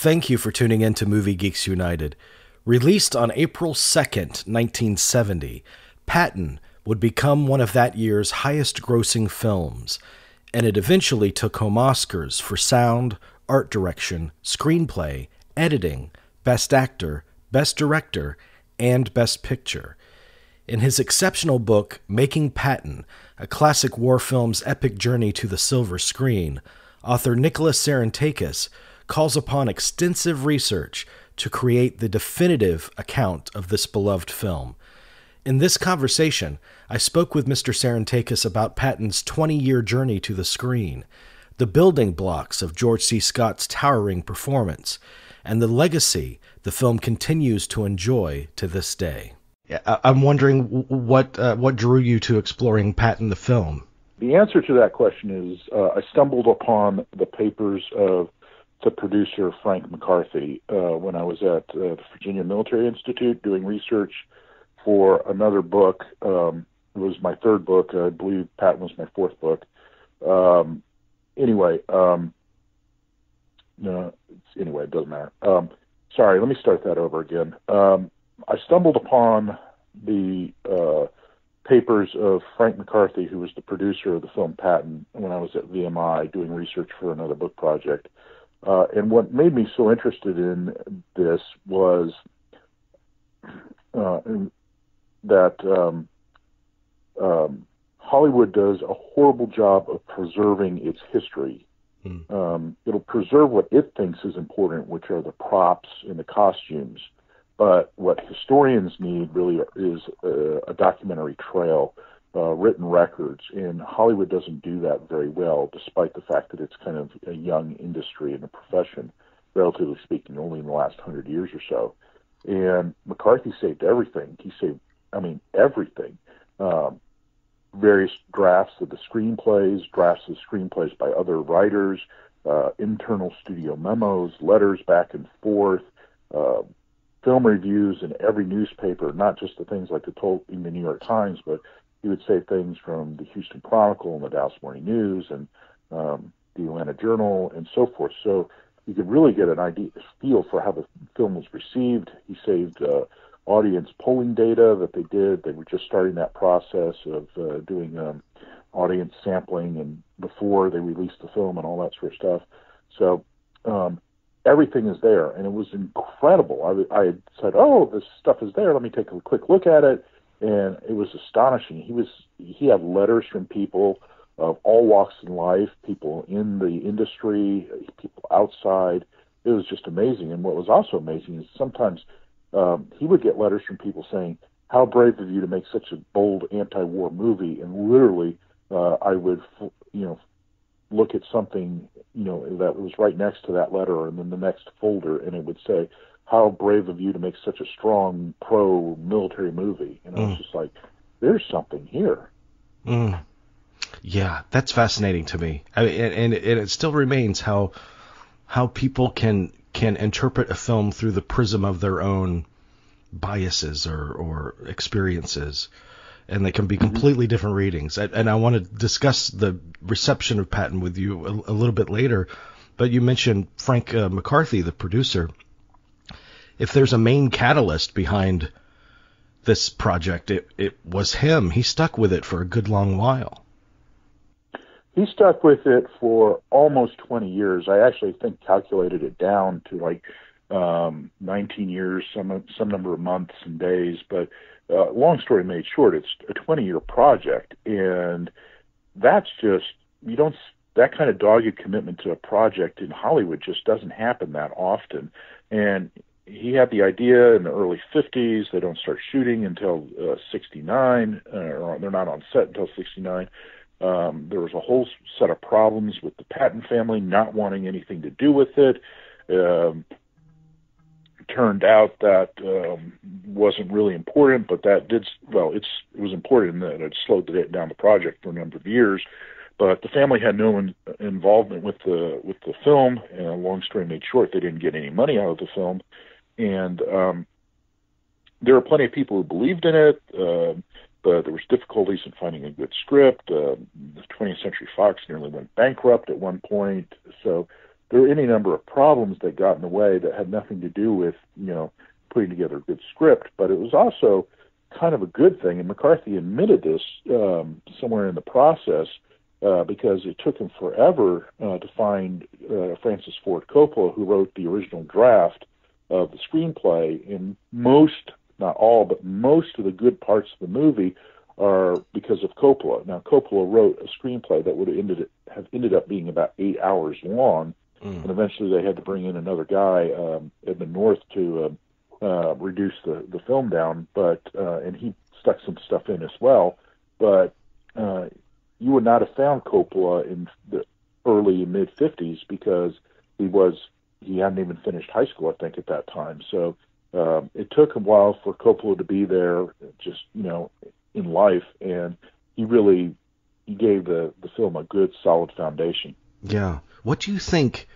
Thank you for tuning in to Movie Geeks United. Released on April 2nd, 1970, Patton would become one of that year's highest-grossing films, and it eventually took home Oscars for sound, art direction, screenplay, editing, best actor, best director, and best picture. In his exceptional book, Making Patton, a classic war film's epic journey to the silver screen, author Nicholas Sarantakes calls upon extensive research to create the definitive account of this beloved film. In this conversation, I spoke with Mr. Sarantakes about Patton's 20-year journey to the screen, the building blocks of George C. Scott's towering performance, and the legacy the film continues to enjoy to this day. I'm wondering what drew you to exploring Patton the film? The answer to that question is I stumbled upon the papers of the producer, Frank Mccarthy, when I was at the Virginia Military Institute doing research for another book. It was my third book. I believe Patton was my fourth book. Anyway, it doesn't matter. Sorry, let me start that over again. I stumbled upon the papers of Frank Mccarthy, who was the producer of the film Patton, when I was at VMI doing research for another book project. And what made me so interested in this was that Hollywood does a horrible job of preserving its history. It'll preserve what it thinks is important, which are the props and the costumes. But what historians need really is a documentary trail, written records, and Hollywood doesn't do that very well, despite the fact that it's kind of a young industry and a profession, relatively speaking, only in the last 100 years or so. And McCarthy saved everything. He saved, everything. Various drafts of the screenplays by other writers, internal studio memos, letters back and forth, film reviews in every newspaper, not just the things like in the New York Times, but he would say things from the Houston Chronicle and the Dallas Morning News and the Atlanta Journal and so forth. So you could really get a feel for how the film was received. He saved audience polling data that they did. They were just starting that process of doing audience sampling and before they released the film and all that sort of stuff. So everything is there, and it was incredible. I had said, "Oh, this stuff is there. Let me take a quick look at it." And it was astonishing. He had letters from people of all walks in life, people in the industry, people outside. It was just amazing. And what was also amazing is sometimes he would get letters from people saying, "How brave of you to make such a bold anti-war movie." And literally, I would, look at something, that was right next to that letter, and then the next folder, and it would say, "How brave of you to make such a strong pro-military movie." And I was just like, there's something here. Yeah, that's fascinating to me. And it still remains how people can interpret a film through the prism of their own biases or experiences. And they can be completely different readings. And I want to discuss the reception of Patton with you a little bit later. But you mentioned Frank McCarthy, the producer. If there's a main catalyst behind this project, it was him. He stuck with it for a good long while. He stuck with it for almost 20 years. I actually think calculated it down to like 19 years, some number of months and days. But long story made short, it's a 20-year project, and that's just that kind of dogged commitment to a project in Hollywood just doesn't happen that often. And he had the idea in the early 50s. They don't start shooting until 69, or they're not on set until 69. There was a whole set of problems with the Patton family not wanting anything to do with it. Turned out that wasn't really important, but that it was important in that it slowed down the project for a number of years. But the family had no involvement with the film, and long story made short, they didn't get any money out of the film. And there were plenty of people who believed in it, but there was difficulties in finding a good script. The 20th Century Fox nearly went bankrupt at one point. So there were any number of problems that got in the way that had nothing to do with, putting together a good script, but it was also kind of a good thing. And McCarthy admitted this somewhere in the process because it took him forever to find Francis Ford Coppola, who wrote the original draft of the screenplay. And most, not all, but most of the good parts of the movie are because of Coppola. Now, Coppola wrote a screenplay that would have ended up being about 8 hours long, and eventually they had to bring in another guy, Edmund North, to reduce the film down. But and he stuck some stuff in as well. But you would not have found Coppola in the early and mid 50s because he hadn't even finished high school, I think, at that time. So it took a while for Coppola to be there, just in life, and he gave the film a good, solid foundation. Yeah. What do you think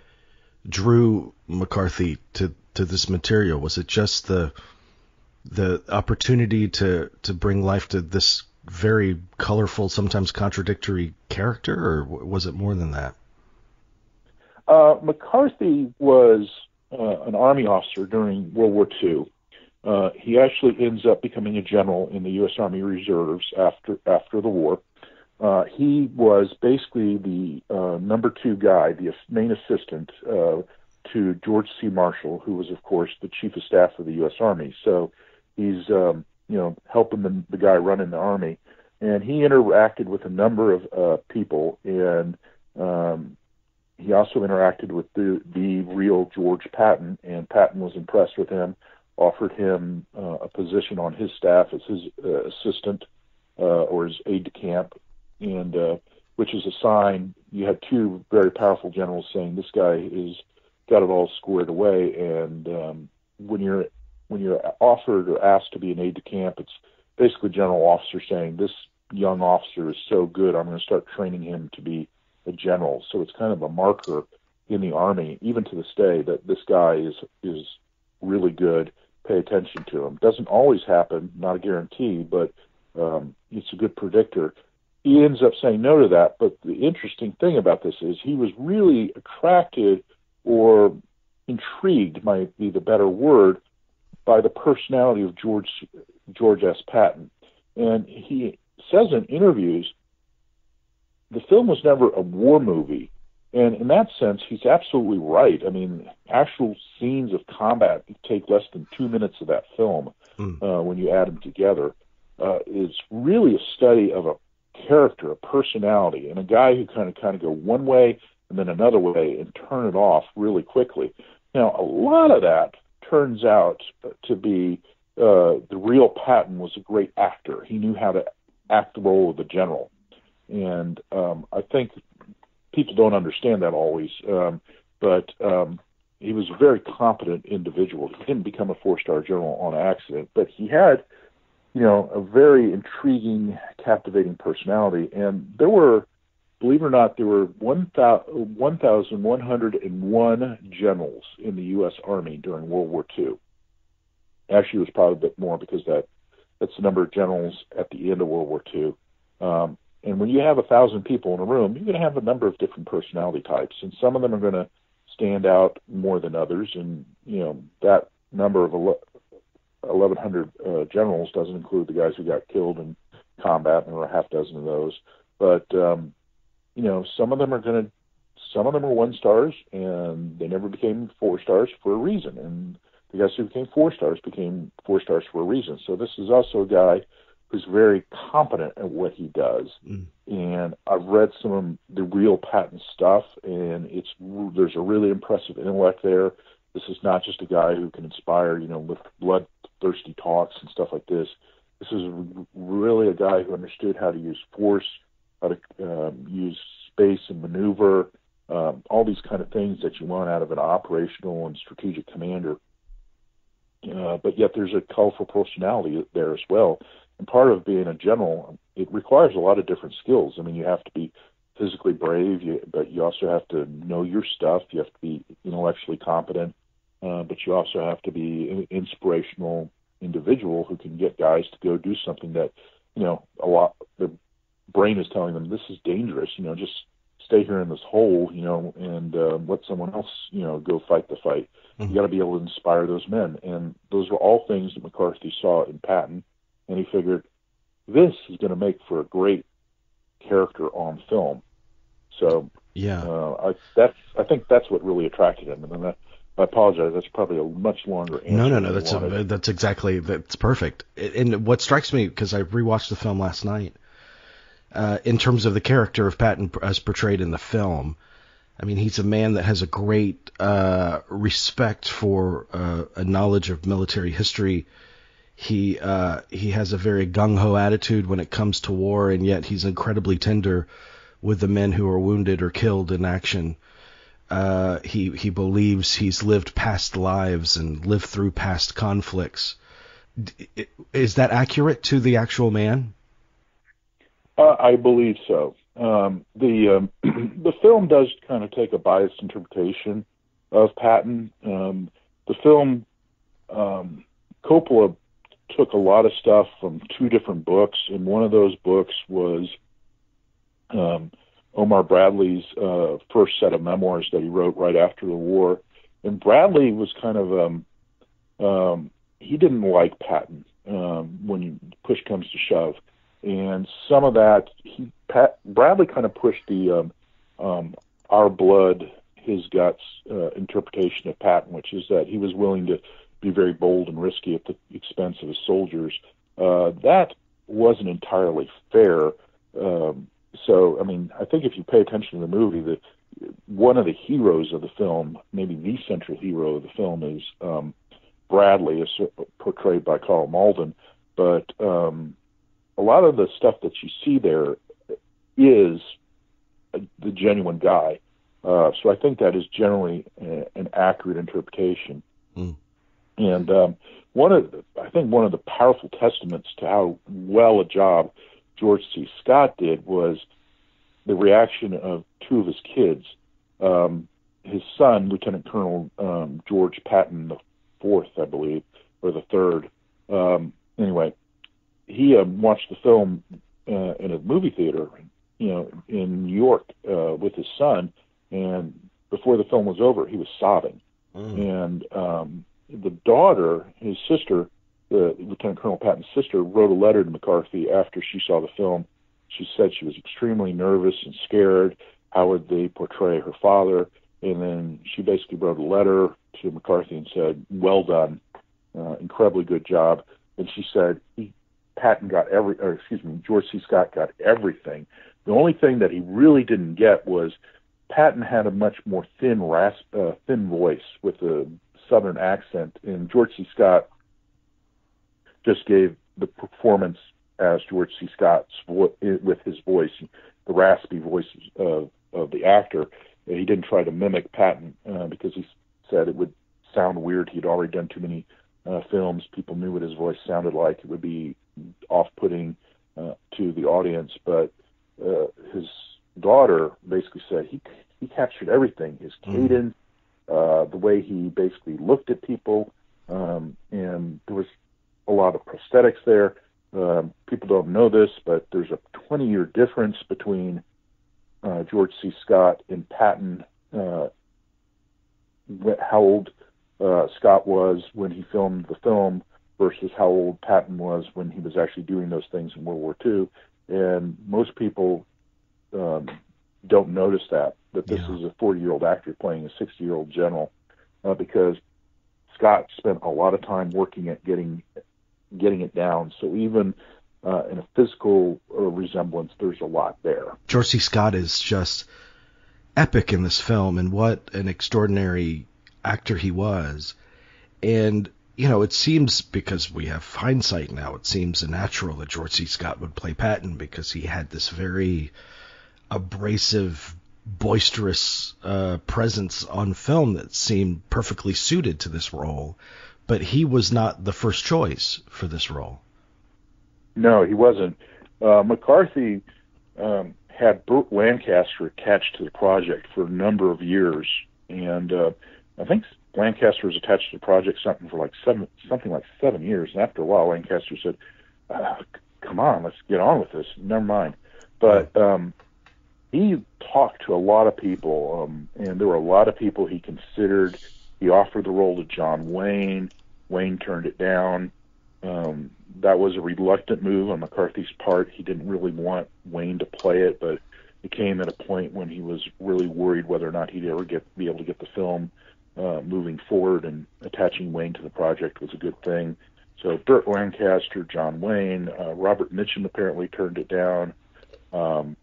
drew McCarthy to this material? Was it just the opportunity to bring life to this very colorful, sometimes contradictory character, or was it more than that? McCarthy was an Army officer during World War II. He actually ends up becoming a general in the U.S. Army Reserves after the war. He was basically the number 2 guy, the main assistant to George C. Marshall, who was, of course, the chief of staff of the U.S. Army. So he's helping the guy running the Army, and he interacted with a number of people, and he also interacted with the real George Patton, and Patton was impressed with him, offered him a position on his staff as his assistant or his aide-de-camp, and which is a sign. You had 2 very powerful generals saying this guy is got it all squared away, and when you're offered or asked to be an aide-de-camp, it's basically general officer saying this young officer is so good, I'm going to start training him to be a general. So it's kind of a marker in the Army, even to this day, that this guy is really good. Pay attention to him. Doesn't always happen, not a guarantee, but it's a good predictor. He ends up saying no to that, but the interesting thing about this is he was really attracted or intrigued, might be the better word, by the personality of George S. Patton. And he says in interviews, the film was never a war movie. And in that sense, he's absolutely right. I mean, actual scenes of combat take less than 2 minutes of that film when you add them together. It's really a study of a character, a personality, and a guy who kind of go one way and then another way and turn it off really quickly. Now, a lot of that turns out to be the real Patton was a great actor. He knew how to act the role of the general. And I think people don't understand that always, but he was a very competent individual. He didn't become a 4-star general on accident, but he had, a very intriguing, captivating personality. And there were, believe it or not, there were 1,101 generals in the U.S. Army during World War II. Actually, it was probably a bit more because that's the number of generals at the end of World War II. And when you have 1,000 people in a room, you're going to have a number of different personality types, and some of them are going to stand out more than others. And that number of 1,100 generals doesn't include the guys who got killed in combat, and there were a half dozen of those. But some of them are 1 stars, and they never became 4 stars for a reason. And the guys who became 4 stars became 4 stars for a reason. So this is also a guy who's very competent at what he does. And I've read some of the real Patton stuff, and there's a really impressive intellect there. This is not just a guy who can inspire, with bloodthirsty talks and stuff like this. This is really a guy who understood how to use force, how to use space and maneuver, all these kind of things that you want out of an operational and strategic commander. But yet there's a colorful personality there as well. And part of being a general, it requires a lot of different skills. I mean, you have to be physically brave, but you also have to know your stuff. You have to be intellectually competent, but you also have to be an inspirational individual who can get guys to go do something that, the brain is telling them this is dangerous. Just stay here in this hole, and let someone else, go fight the fight. Mm-hmm. You got to be able to inspire those men. And those were all things that McCarthy saw in Patton, and he figured, this is going to make for a great character on film. So yeah, I think that's what really attracted him. And then I apologize. That's probably a much longer answer. No. That's perfect. And what strikes me, because I rewatched the film last night, in terms of the character of Patton as portrayed in the film, I mean, he's a man that has a great respect for a knowledge of military history. He has a very gung-ho attitude when it comes to war, and yet he's incredibly tender with the men who are wounded or killed in action. He believes he's lived past lives and lived through past conflicts. Is that accurate to the actual man? I believe so. The film does kind of take a biased interpretation of Patton. The film, Coppola took a lot of stuff from two different books, and one of those books was Omar Bradley's first set of memoirs that he wrote right after the war. And Bradley was kind of, he didn't like Patton when push comes to shove. And some of that, Bradley kind of pushed the our blood, his guts interpretation of Patton, which is that he was willing to be very bold and risky at the expense of his soldiers. That wasn't entirely fair. So, I mean, I think if you pay attention to the movie, one of the heroes of the film, maybe the central hero of the film, is Bradley, as portrayed by Carl Malden. But a lot of the stuff that you see there is the genuine guy. So I think that is generally an accurate interpretation. Mm. And I think one of the powerful testaments to how well a job George C. Scott did was the reaction of two of his kids. His son, Lieutenant Colonel George Patton the fourth, I believe, or the third. Anyway, he watched the film in a movie theater, in New York with his son, and before the film was over, he was sobbing. And the daughter, his sister, Lieutenant Colonel Patton's sister, wrote a letter to McCarthy after she saw the film. She said she was extremely nervous and scared. How would they portray her father? And then she basically wrote a letter to McCarthy and said, "Well done, incredibly good job." And she said, George C. Scott got everything. The only thing that he really didn't get was Patton had a much more thin voice with a Southern accent, and George C. Scott just gave the performance as George C. Scott's with his voice, the raspy voice of the actor. He didn't try to mimic Patton because he said it would sound weird. He'd already done too many films. People knew what his voice sounded like. It would be off-putting to the audience. But his daughter basically said he captured everything, his cadence, the way he basically looked at people, and there was a lot of prosthetics there. People don't know this, but there's a 20-year difference between George C. Scott and Patton, how old Scott was when he filmed the film versus how old Patton was when he was actually doing those things in World War II. And most people don't notice that this is a 40-year-old actor playing a 60-year-old general, because Scott spent a lot of time working at getting it down. So even in a physical resemblance, there's a lot there. George C. Scott is just epic in this film, and what an extraordinary actor he was. And, it seems, because we have hindsight now, it seems natural that George C. Scott would play Patton because he had this very abrasive, boisterous presence on film that seemed perfectly suited to this role. But he was not the first choice for this role. No, he wasn't. McCarthy had Burt Lancaster attached to the project for a number of years, and I think Lancaster was attached to the project something like 7 years. And after a while, Lancaster said, "Come on, let's get on with this. Never mind." But he talked to a lot of people, and there were a lot of people he considered. He offered the role to John Wayne. Wayne turned it down. That was a reluctant move on McCarthy's part. He didn't really want Wayne to play it, but it came at a point when he was really worried whether or not he'd ever be able to get the film moving forward, and attaching Wayne to the project was a good thing. So Burt Lancaster, John Wayne, Robert Mitchum apparently turned it down, and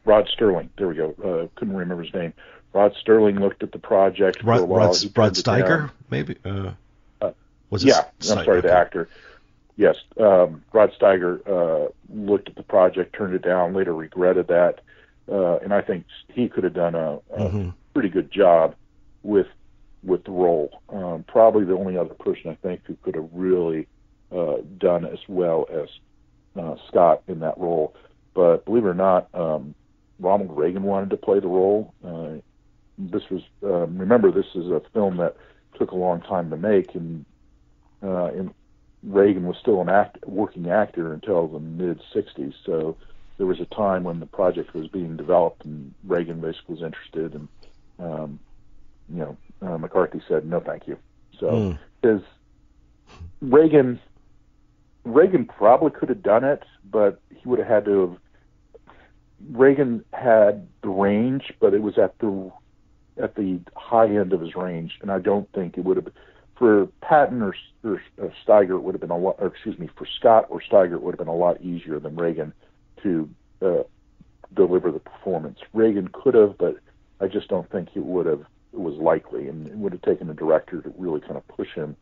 Rod Sterling. There we go. Couldn't remember his name. Rod Sterling looked at the project for a while. Rod Steiger, maybe? Was it? Yeah, I'm sorry, the actor. Yes, Rod Steiger looked at the project, turned it down, later regretted that, and I think he could have done a pretty good job with the role. Probably the only other person I think who could have really done as well as Scott in that role. But believe it or not, Ronald Reagan wanted to play the role. This was remember, this is a film that took a long time to make, and Reagan was still an working actor until the mid-'60s. So there was a time when the project was being developed, and Reagan basically was interested, and McCarthy said no, thank you. So because Reagan probably could have done it, but he would have had to have. Reagan had the range, but it was at the high end of his range, and I don't think it would have. For Patton or Steiger, it would have been a lot. Or excuse me, for Scott or Steiger, it would have been a lot easier than Reagan to deliver the performance. Reagan could have, but I just don't think it would have. It was likely, and it would have taken a director to really kind of push him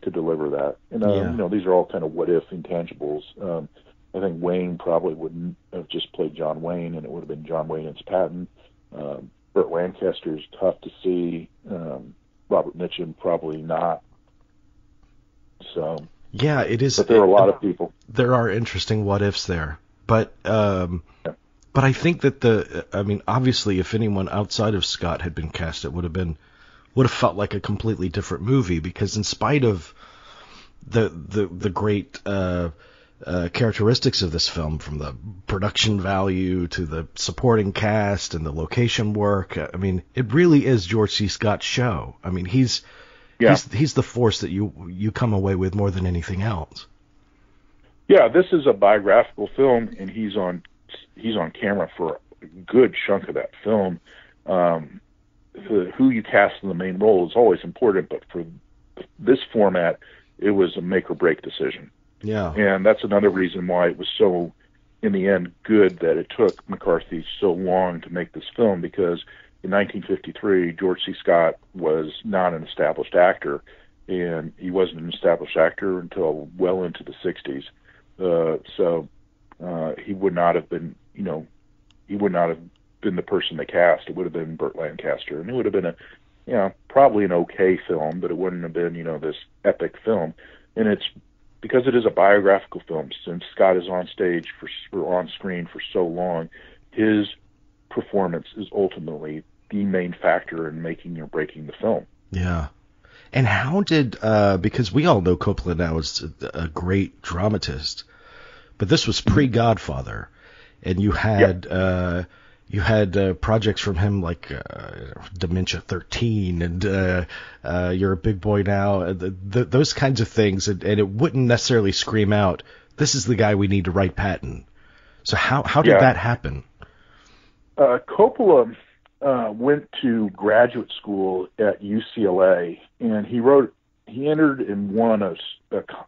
to deliver that. And these are all kind of what if intangibles. I think Wayne probably wouldn't have just played John Wayne, and it would have been John Wayne as Patton. Burt Lancaster is tough to see. Robert Mitchum probably not. So yeah, it is. But there are a lot of people. There are interesting what ifs there, but I think that obviously, if anyone outside of Scott had been cast, it would have felt like a completely different movie, because in spite of the great characteristics of this film, from the production value to the supporting cast and the location work, it really is George C. Scott's show. He's the force that you come away with more than anything else. Yeah, this is a biographical film, and he's on camera for a good chunk of that film. Who you cast in the main role is always important, but for this format, it was a make or break decision. Yeah. And that's another reason why it was so, in the end, good that it took McCarthy so long to make this film, because in 1953, George C. Scott was not an established actor, and he wasn't an established actor until well into the 60s. So he would not have been, the person they cast. It would have been Burt Lancaster, and it would have been probably an okay film, but it wouldn't have been, this epic film. And it's because it is a biographical film, since Scott is on stage or on screen for so long, his performance is ultimately the main factor in making or breaking the film. Yeah. And how did, because we all know Coppola now is a great dramatist, but this was pre-Godfather, and you had projects from him like Dementia 13 and You're a Big Boy Now, those kinds of things, and it wouldn't necessarily scream out, this is the guy we need to write Patton. So how did that happen? Coppola went to graduate school at UCLA, and he entered and won a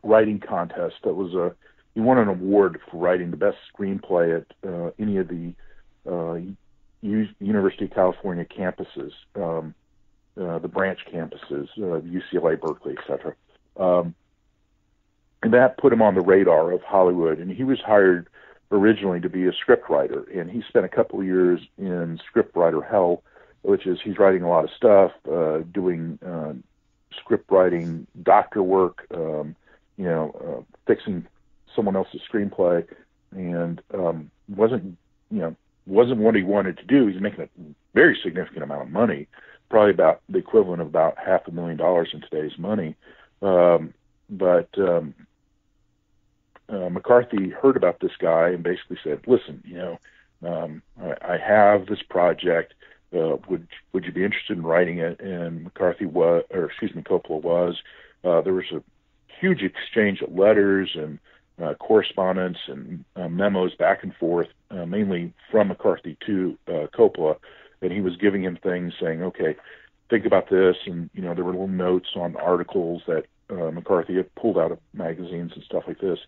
writing contest. He won an award for writing the best screenplay at any of the University of California campuses, the branch campuses, UCLA, Berkeley, etc. And that put him on the radar of Hollywood. And he was hired originally to be a scriptwriter, and he spent a couple of years in scriptwriter hell, which is he's writing a lot of stuff, doing script writing, doctor work, fixing someone else's screenplay, and wasn't what he wanted to do. He's making a very significant amount of money, probably about the equivalent of about $500,000 in today's money. But McCarthy heard about this guy and basically said, "Listen, I have this project. Would you be interested in writing it?" And Coppola was. There was a huge exchange of letters and correspondence and memos back and forth, mainly from McCarthy to Coppola, and he was giving him things saying, "Okay, think about this," and there were little notes on articles that McCarthy had pulled out of magazines and stuff like this.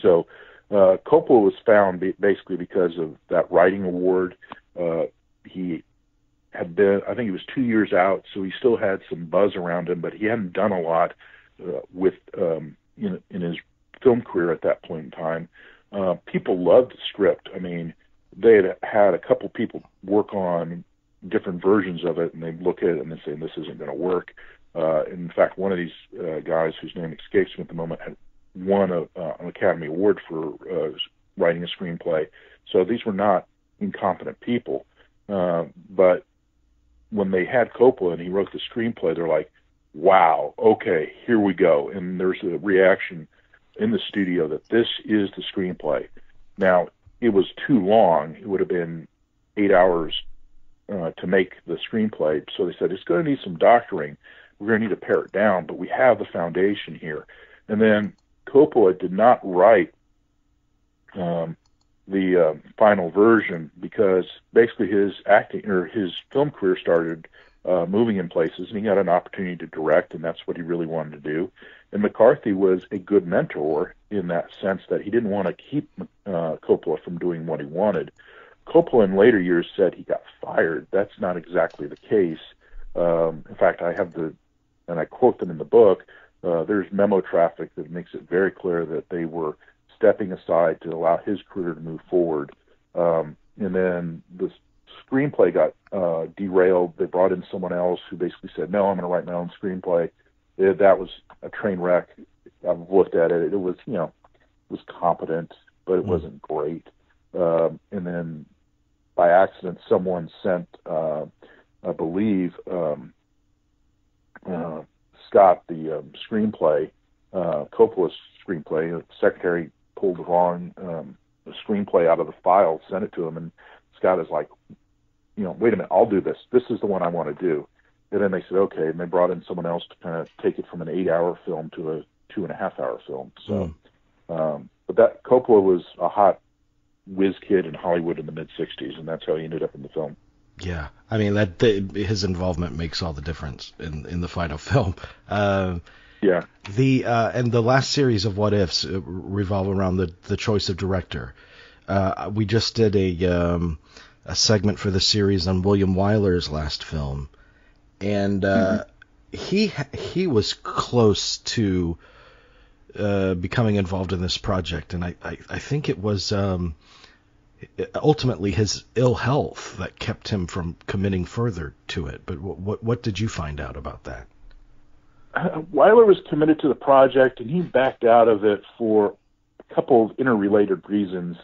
So Coppola was found basically because of that writing award. He had been, I think he was 2 years out, so he still had some buzz around him, but he hadn't done a lot in his film career at that point in time. People loved the script. I mean, they had a couple people work on different versions of it, and they'd look at it and they'd say, "This isn't going to work." In fact, one of these guys, whose name escapes me at the moment, had won an Academy Award for writing a screenplay. So these were not incompetent people. But when they had Coppola and he wrote the screenplay, they're like, "Wow, okay, here we go." And there's a reaction in the studio that this is the screenplay. Now, it was too long. It would have been 8 hours to make the screenplay. So they said, "It's going to need some doctoring. We're going to need to pare it down, but we have the foundation here." And then Coppola did not write the final version because basically his film career started moving in places, and he got an opportunity to direct, and that's what he really wanted to do. And McCarthy was a good mentor in that sense that he didn't want to keep Coppola from doing what he wanted. Coppola in later years said he got fired. That's not exactly the case. In fact, and I quote them in the book, there's memo traffic that makes it very clear that they were stepping aside to allow his career to move forward. And then the screenplay got derailed. They brought in someone else who basically said, "No, I'm going to write my own screenplay." That was a train wreck. I've looked at it. It was, it was competent, but it wasn't great. And then by accident, someone sent, I believe, Scott the screenplay, Coppola's screenplay. The secretary pulled the wrong screenplay out of the file, sent it to him, and Scott is like, "Wait a minute, I'll do this. This is the one I want to do." And then they said, "Okay," and they brought in someone else to kind of take it from an 8-hour film to a 2.5-hour film. So, but that Coppola was a hot whiz kid in Hollywood in the mid-'60s, and that's how he ended up in the film. Yeah, I mean his involvement makes all the difference in the final film. Yeah. And the last series of What Ifs revolve around the choice of director. We just did a segment for the series on William Wyler's last film, and he was close to becoming involved in this project, and I think it was ultimately his ill health that kept him from committing further to it. But what did you find out about that? Wyler was committed to the project, and he backed out of it for a couple of interrelated reasons.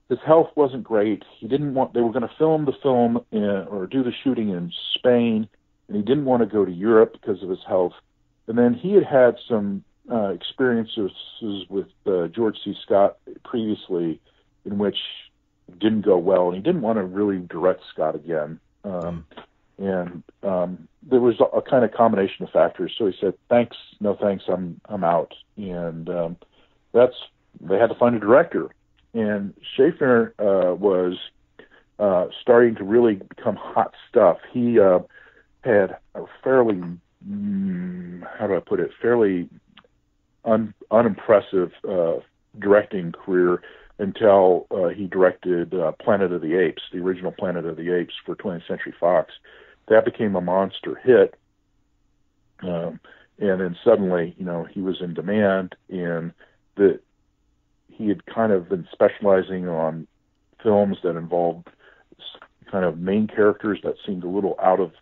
His health wasn't great. He didn't want. They were going to film the film or do the shooting in Spain, and he didn't want to go to Europe because of his health. And then he had some experiences with George C. Scott previously, in which didn't go well, and he didn't want to really direct Scott again. And there was a kind of combination of factors. So he said, "Thanks, no thanks, I'm out." And they had to find a director. And Schaffner was starting to really become hot stuff. He had a fairly, fairly unimpressive directing career until he directed Planet of the Apes, the original Planet of the Apes for 20th Century Fox. That became a monster hit. And then suddenly, he was in demand, and he had kind of been specializing on films that involved kind of main characters that seemed a little out of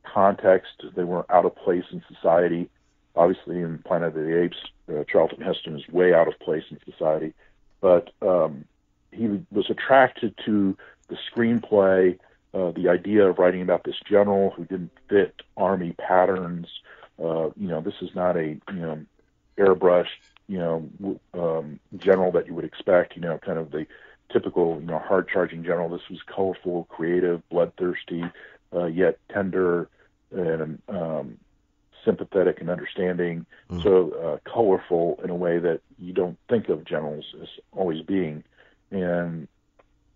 context. They weren't out of place in society. Obviously, in Planet of the Apes, Charlton Heston is way out of place in society. But he was attracted to the screenplay, the idea of writing about this general who didn't fit Army patterns. This is not a airbrushed general that you would expect, kind of the typical, hard-charging general. This was colorful, creative, bloodthirsty, yet tender and sympathetic and understanding. So colorful in a way that you don't think of generals as always being. And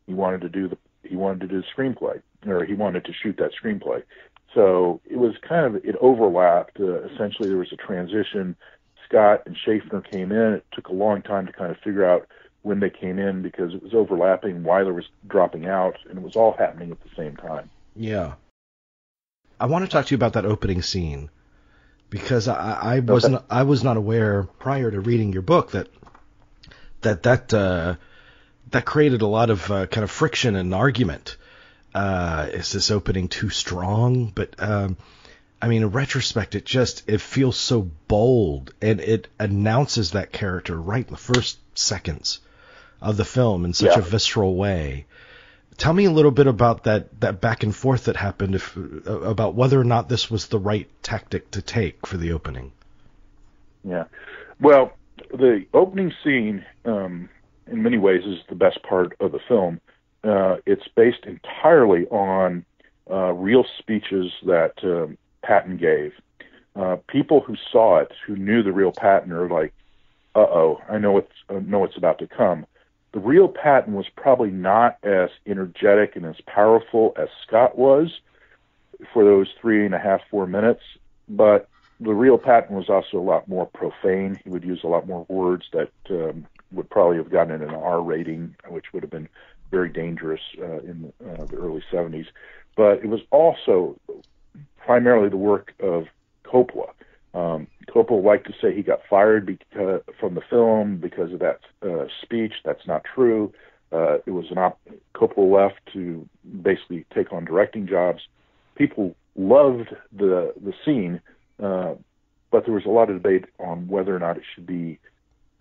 he wanted to do the screenplay, or he wanted to shoot that screenplay. So it was it overlapped. Essentially, there was a transition. Scott and Schaffner came in. It took a long time to kind of figure out when they came in because it was overlapping. Weiler was dropping out, and it was all happening at the same time. Yeah. I want to talk to you about that opening scene because I was not aware prior to reading your book that created a lot of kind of friction and argument. Is this opening too strong? But in retrospect, it feels so bold, and it announces that character right in the first seconds of the film in such a visceral way. Tell me a little bit about that back and forth that happened, about whether or not this was the right tactic to take for the opening. Yeah. Well, the opening scene, in many ways, is the best part of the film. It's based entirely on real speeches that Patton gave. People who saw it, who knew the real Patton, are like, "Uh-oh, I know what's about to come." The real Patton was probably not as energetic and as powerful as Scott was for those 3.5, 4 minutes, but the real Patton was also a lot more profane. He would use a lot more words that would probably have gotten an R rating, which would have been very dangerous in the early 70s. But it was also primarily the work of Coppola. Coppola liked to say he got fired from the film because of that speech. That's not true. It was Coppola left to basically take on directing jobs. People loved the scene, but there was a lot of debate on whether or not it should be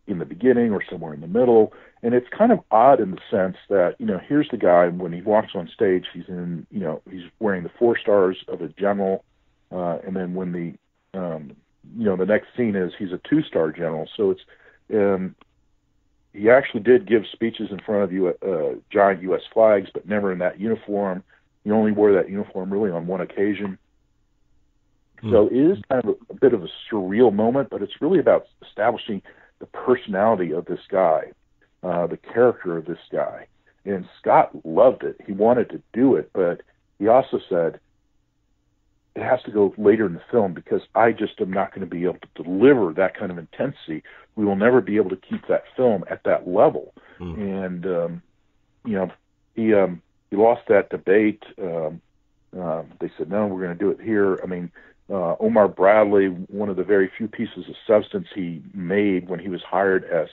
in the beginning or somewhere in the middle. And it's kind of odd in the sense that, here's the guy, when he walks on stage, he's wearing the 4 stars of a general, and then when the next scene is he's a 2-star general. So it's, he actually did give speeches in front of giant U.S. flags, but never in that uniform. He only wore that uniform really on one occasion. So it is kind of a bit of a surreal moment, but it's really about establishing the personality of this guy, the character of this guy. And Scott loved it. He wanted to do it, but he also said, it has to go later in the film because I just am not going to be able to deliver that kind of intensity. We will never be able to keep that film at that level. And, he lost that debate. They said, no, we're going to do it here. Omar Bradley, one of the very few pieces of substance he made when he was hired as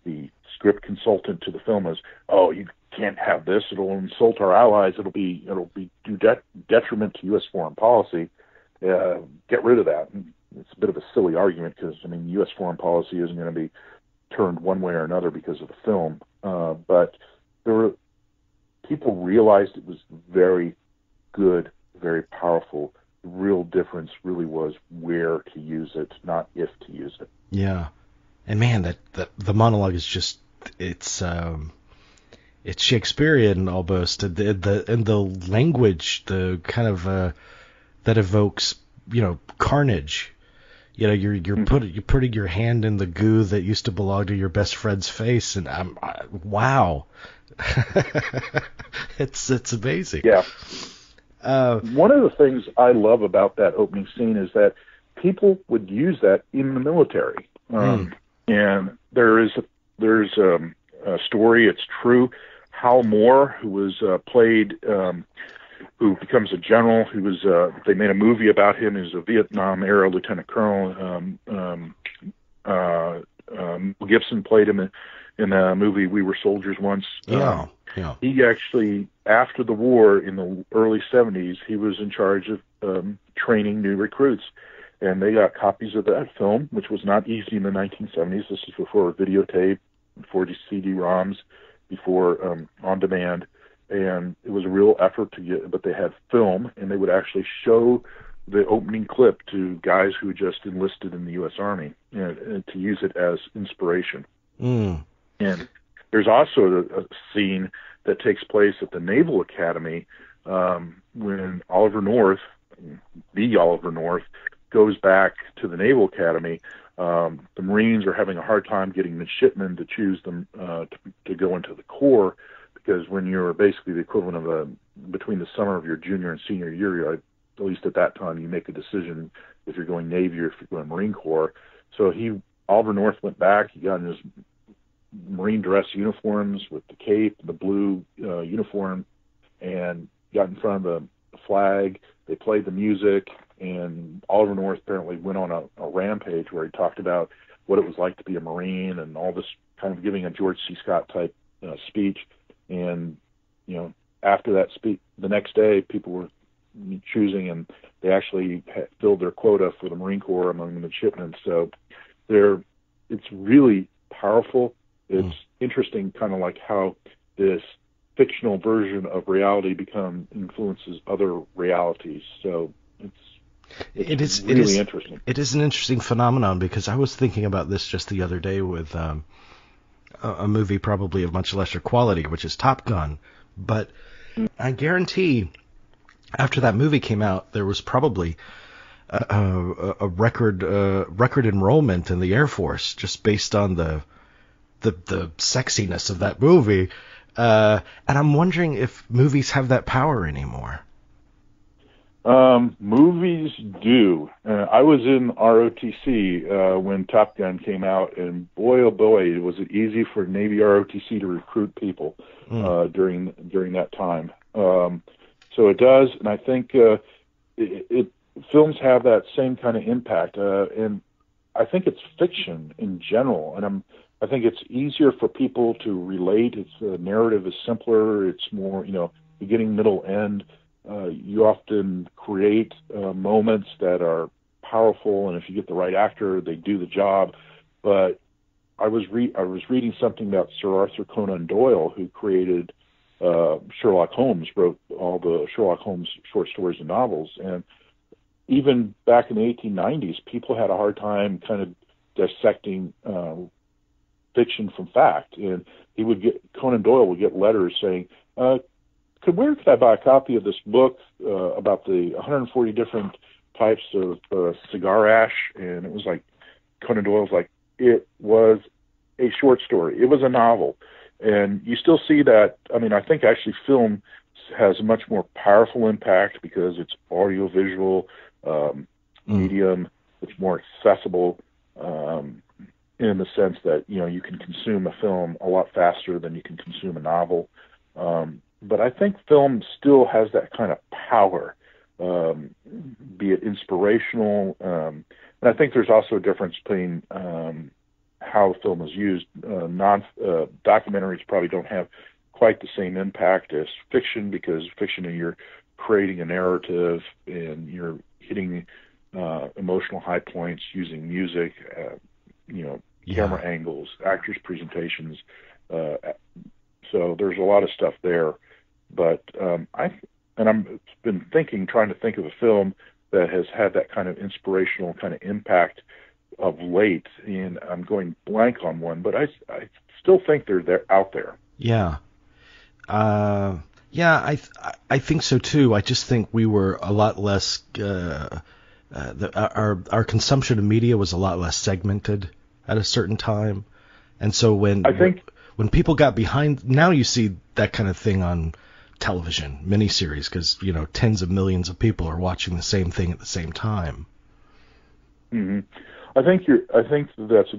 the script consultant to the film was, "Oh, you can't have this. It'll insult our allies. It'll be detriment to U.S. foreign policy. Get rid of that." And it's a bit of a silly argument because U.S. foreign policy isn't going to be turned one way or another because of the film. But people realized it was very good, very powerful. The real difference really was where to use it, not if to use it. Yeah. And man, that the monologue is just it's Shakespearean almost. And the language, the kind of that evokes, carnage. You're putting your hand in the goo that used to belong to your best friend's face, and wow. It's amazing. Yeah. One of the things I love about that opening scene is that people would use that in the military. And there's a story, it's true. Hal Moore, who was played, who becomes a general, they made a movie about him. He was a Vietnam-era lieutenant colonel. Mel Gibson played him in the movie We Were Soldiers Once. Yeah. He actually, after the war in the early 70s, he was in charge of training new recruits. And they got copies of that film, which was not easy in the 1970s. This is before videotape, before CD-ROMs, before on demand. And it was a real effort to get, but they had film, and they would actually show the opening clip to guys who just enlisted in the U.S. Army, and to use it as inspiration. Mm. And there's also a scene that takes place at the Naval Academy when Oliver North, the Oliver North, goes back to the Naval Academy. The Marines are having a hard time getting midshipmen to choose them to go into the Corps, because when you're basically the equivalent of between the summer of your junior and senior year, at least at that time, you make a decision if you're going Navy or if you're going Marine Corps. So Oliver North went back. He got in his Marine dress uniforms with the cape, the blue uniform, and got in front of the flag. They played the music, and Oliver North apparently went on a rampage where he talked about what it was like to be a Marine and all this, kind of giving a George C. Scott type speech. And after that speech, the next day, people were choosing, and they actually filled their quota for the Marine Corps among the midshipmen. So it's really powerful. It's interesting, kind of like how this fictional version of reality influences other realities. So it's really interesting. It is an interesting phenomenon, because I was thinking about this just the other day with a movie probably of much lesser quality, which is Top Gun. But I guarantee after that movie came out, there was probably a record enrollment in the Air Force just based on the sexiness of that movie. And I'm wondering if movies have that power anymore. Movies do. I was in ROTC when Top Gun came out, and boy, oh boy, was it easy for Navy ROTC to recruit people during that time. So it does, and I think films have that same kind of impact. And I think it's fiction in general, and I think it's easier for people to relate. The narrative is simpler. It's more, beginning, middle, end. You often create moments that are powerful, and if you get the right actor, they do the job. But I was reading something about Sir Arthur Conan Doyle, who created Sherlock Holmes, wrote all the Sherlock Holmes short stories and novels. And even back in the 1890s, people had a hard time kind of dissecting fiction from fact. And Conan Doyle would get letters saying, where could I buy a copy of this book about the 140 different types of cigar ash? And it was like, Conan Doyle's like, it was a short story. It was a novel. And you still see that. I mean, I think actually film has a much more powerful impact because it's audiovisual medium. It's more accessible in the sense that, you can consume a film a lot faster than you can consume a novel. But I think film still has that kind of power, be it inspirational. And I think there's also a difference between how film is used. Documentaries probably don't have quite the same impact as fiction, because fiction, you're creating a narrative and you're hitting emotional high points using music, camera angles, actors' presentations. So there's a lot of stuff there. But I've been trying to think of a film that has had that kind of inspirational kind of impact of late, and I'm going blank on one, but I still think they're out there. Yeah. I think so too. I just think we were a lot less, our consumption of media was a lot less segmented at a certain time. And so when people got behind, now you see that kind of thing on television, miniseries, because, tens of millions of people are watching the same thing at the same time. Mm-hmm. I think that's a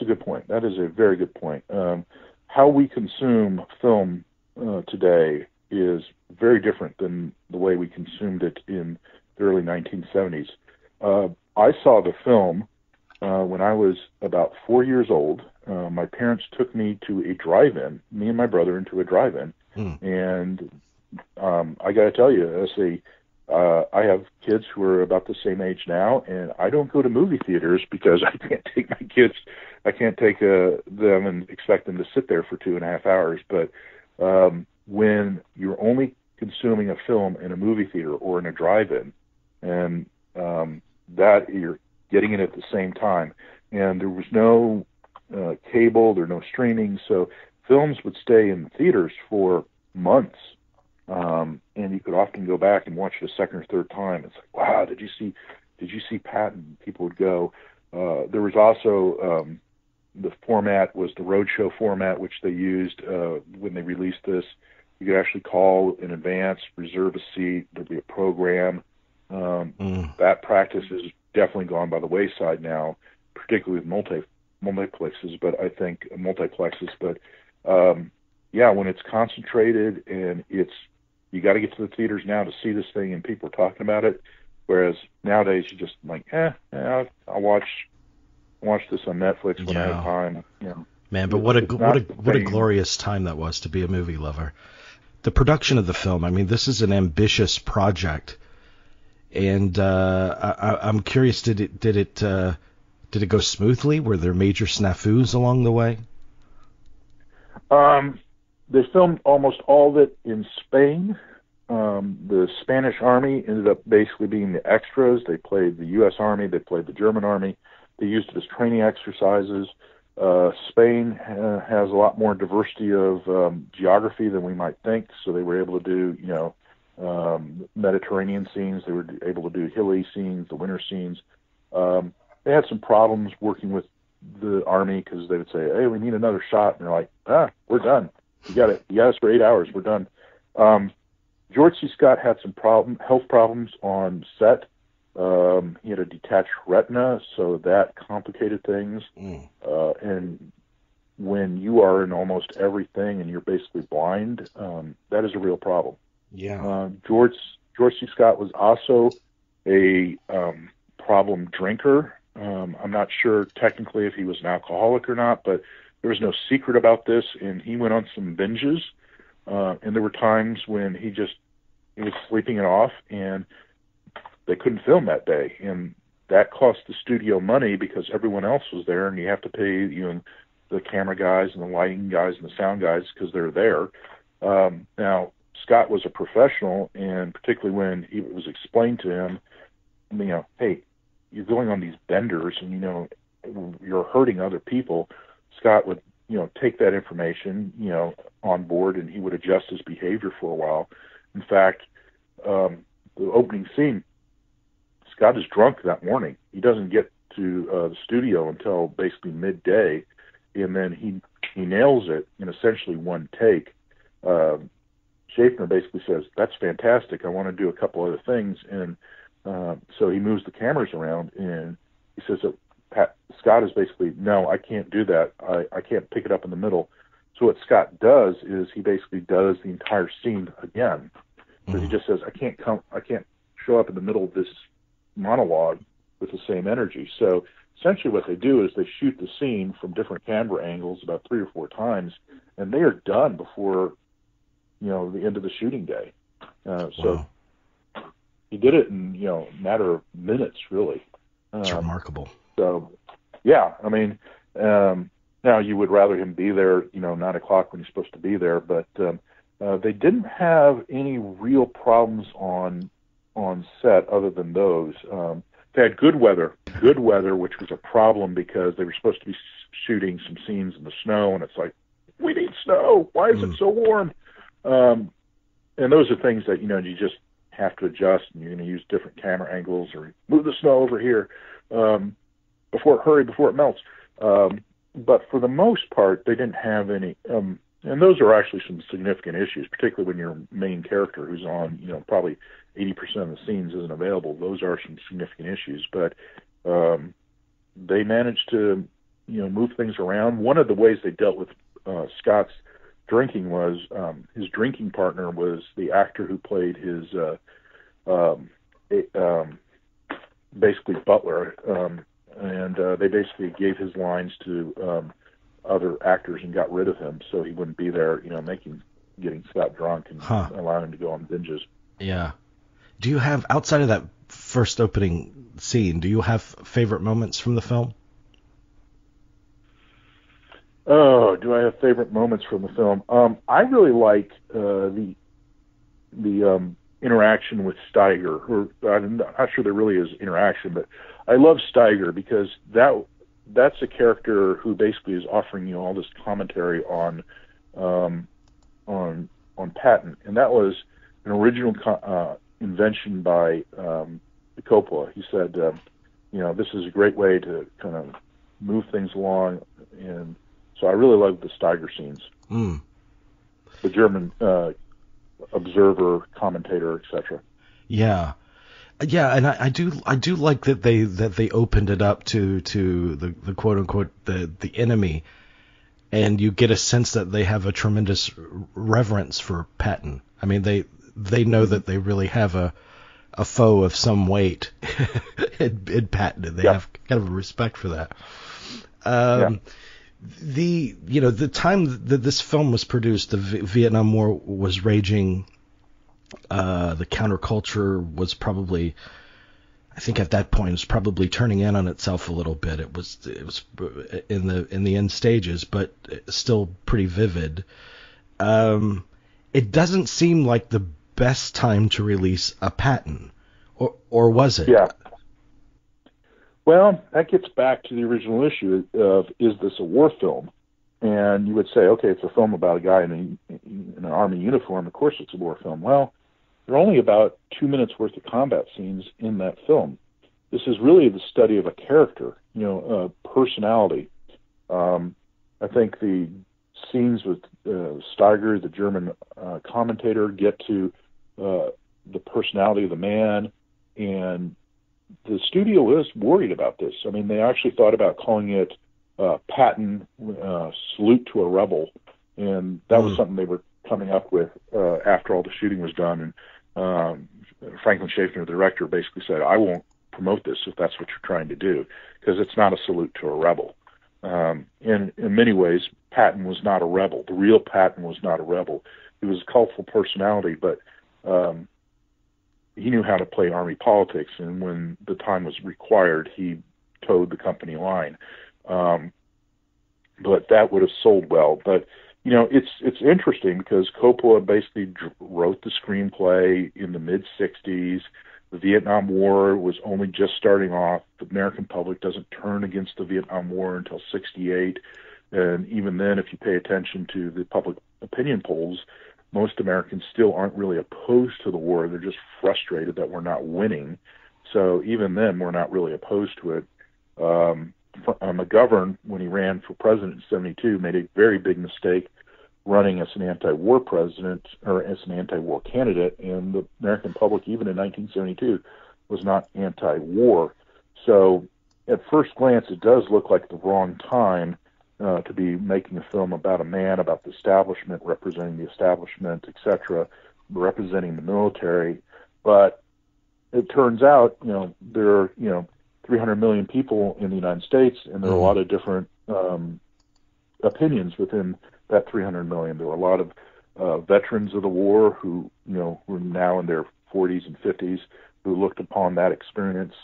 good point. That is a very good point. How we consume film today is very different than the way we consumed it in the early 1970s. I saw the film when I was about 4 years old. My parents took me to a drive-in, me and my brother into a drive-in, and I got to tell you, I have kids who are about the same age now, and I don't go to movie theaters because I can't take my kids. I can't take them and expect them to sit there for 2.5 hours. But when you're only consuming a film in a movie theater or in a drive-in, and that you're getting it at the same time. And there was no cable, there were no streaming, so films would stay in theaters for months. And you could often go back and watch it a second or third time. It's like, wow, did you see Patton? People would go. There was also the format was the roadshow format, which they used when they released this. You could actually call in advance, reserve a seat. There'd be a program. That practice is definitely gone by the wayside now, particularly with multiplexes. But I think multiplexes. But yeah, when it's concentrated and you got to get to the theaters now to see this thing, and people are talking about it. Whereas nowadays you just like, I'll watch this on Netflix when I have time. You know. Man, but what a glorious time that was to be a movie lover. The production of the film, I mean, this is an ambitious project, and I'm curious, did it go smoothly? Were there major snafus along the way? They filmed almost all of it in Spain. The Spanish Army ended up basically being the extras. They played the U.S. Army. They played the German Army. They used it as training exercises. Spain has a lot more diversity of geography than we might think, so they were able to do, Mediterranean scenes. They were able to do hilly scenes, the winter scenes. They had some problems working with the Army because they would say, hey, we need another shot. And they're like, we're done. You got us for 8 hours. We're done. George C. Scott had some health problems on set. He had a detached retina, so that complicated things. And when you are in almost everything and you're basically blind, that is a real problem. Yeah. George C. Scott was also a problem drinker. I'm not sure technically if he was an alcoholic or not, but there was no secret about this, and he went on some binges. And there were times when he was sleeping it off, and they couldn't film that day, and that cost the studio money because everyone else was there, and you have to pay the camera guys and the lighting guys and the sound guys because they're there. Now Scott was a professional, and particularly when it was explained to him, hey, you're going on these benders, and you're hurting other people. Scott would take that information on board, and he would adjust his behavior for a while. In fact, the opening scene, Scott is drunk that morning. He doesn't get to the studio until basically midday, and then he nails it in essentially one take. Schaffner basically says, that's fantastic. I want to do a couple other things. And so he moves the cameras around, and he says that Scott is basically, no, I can't do that. I can't pick it up in the middle. So what Scott does is he basically does the entire scene again. So he just says, I can't show up in the middle of this monologue with the same energy. So essentially what they do is they shoot the scene from different camera angles about 3 or 4 times, and they are done before the end of the shooting day. So he did it in a matter of minutes, really. It's remarkable. So yeah, I mean, now you would rather him be there 9 o'clock when he's supposed to be there, but they didn't have any real problems on set other than those. They had good weather, which was a problem because they were supposed to be shooting some scenes in the snow, and it's like, we need snow. Why is it so warm? And those are things that you just have to adjust, and you're going to use different camera angles or move the snow over here before it melts. But for the most part, they didn't have any. And those are actually some significant issues, particularly when your main character, who's on, probably 80% of the scenes isn't available. Those are some significant issues, but they managed to, move things around. One of the ways they dealt with Scott's drinking was his drinking partner was the actor who played his basically butler, and they basically gave his lines to other actors and got rid of him so he wouldn't be there, getting Scott drunk and allowing him to go on binges. Yeah. Do you have, outside of that first opening scene, do you have favorite moments from the film? Oh, do I have favorite moments from the film? I really like the interaction with Steiger, or I'm not sure there really is interaction, but I love Steiger because that's a character who basically is offering you all this commentary on Patton, and that was an original invention by Coppola. He said, this is a great way to kind of move things along, and so I really love the Steiger scenes. The German observer, commentator, etc. Yeah, and I do like that they opened it up to the quote unquote the enemy, and you get a sense that they have a tremendous reverence for Patton. I mean, they know that they really have a foe of some weight in Patton, and they have kind of a respect for that. The time that this film was produced, the Vietnam War was raging. The counterculture was probably, I think at that point, it was probably turning in on itself a little bit. It was in the end stages, but still pretty vivid. It doesn't seem like the best time to release a Patton, or was it? Yeah. Well, that gets back to the original issue of, is this a war film? And you would say, okay, it's a film about a guy in an army uniform. Of course it's a war film. Well, there are only about 2 minutes worth of combat scenes in that film. This is really the study of a character, personality. I think the scenes with Steiger, the German commentator, get to the personality of the man, and the studio was worried about this. I mean, they actually thought about calling it Patton, Salute to a Rebel, and that was something they were coming up with after all the shooting was done. And Franklin Schaffner, the director, basically said, I won't promote this if that's what you're trying to do, because it's not a salute to a rebel. In many ways, Patton was not a rebel. The real Patton was not a rebel. He was a colorful personality, but he knew how to play army politics, and when the time was required, he towed the company line. But that would have sold well. But it's interesting because Coppola basically wrote the screenplay in the mid-'60s. The Vietnam War was only just starting off. The American public doesn't turn against the Vietnam War until '68, and even then, if you pay attention to the public opinion polls, most Americans still aren't really opposed to the war. They're just frustrated that we're not winning. So even then, we're not really opposed to it. McGovern, when he ran for president in '72, made a very big mistake running as an anti-war president or as an anti-war candidate, and the American public, even in 1972, was not anti-war. So at first glance, it does look like the wrong time to be making a film about a man, about the establishment, representing the establishment, etc., representing the military. But it turns out, there are, 300 million people in the United States, and there are a lot of different opinions within that 300 million. There were a lot of veterans of the war who, were now in their 40s and 50s, who looked upon that experience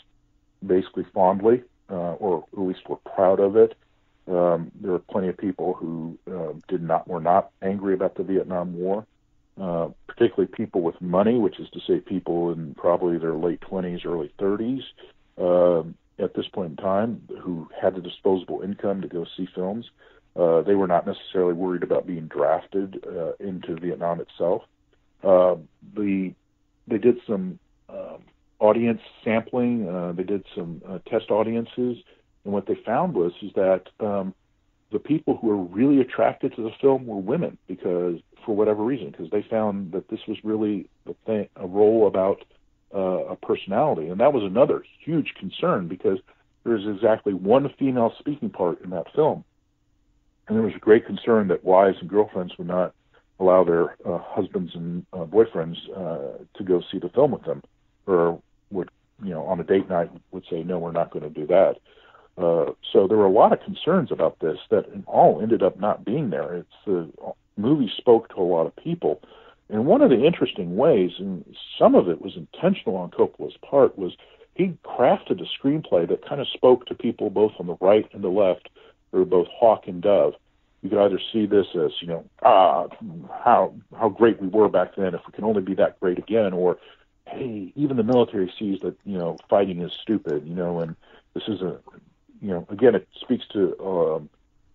basically fondly, or at least were proud of it. There were plenty of people who were not angry about the Vietnam War, particularly people with money, which is to say people in probably their late 20s, early 30s, at this point in time, who had the disposable income to go see films. They were not necessarily worried about being drafted into Vietnam itself. They did some audience sampling. They did some test audiences. And what they found was that the people who were really attracted to the film were women, because for whatever reason, because they found that this was really a role about a personality. And that was another huge concern, because there's exactly one female speaking part in that film. And there was a great concern that wives and girlfriends would not allow their husbands and boyfriends to go see the film with them, or would, on a date night would say, no, we're not going to do that. So there were a lot of concerns about this that all ended up not being there. The movie spoke to a lot of people. And one of the interesting ways, and some of it was intentional on Coppola's part, was he crafted a screenplay that kind of spoke to people both on the right and the left, or both hawk and dove. you could either see this as, how great we were back then, if we can only be that great again, or, hey, even the military sees that, fighting is stupid, and this is again, it speaks to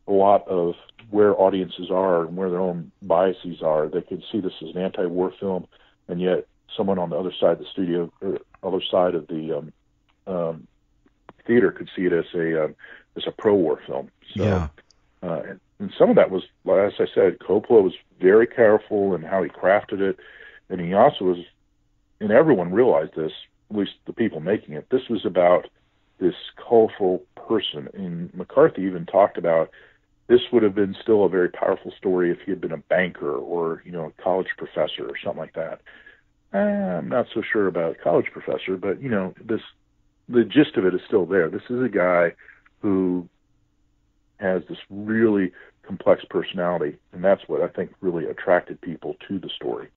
a lot of where audiences are and where their own biases are. They could see this as an anti-war film, and yet someone on the other side of the studio, or other side of the theater, could see it as a pro-war film. So, Yeah. And some of that was, as I said, Coppola was very careful in how he crafted it, and he also was, and everyone realized this, at least the people making it, this was about this colorful person. And McCarthy even talked about this would have been still a very powerful story if he had been a banker or, a college professor or something like that. I'm not so sure about college professor, but, the gist of it is still there. This is a guy who has this really complex personality, and that's what I think really attracted people to the story.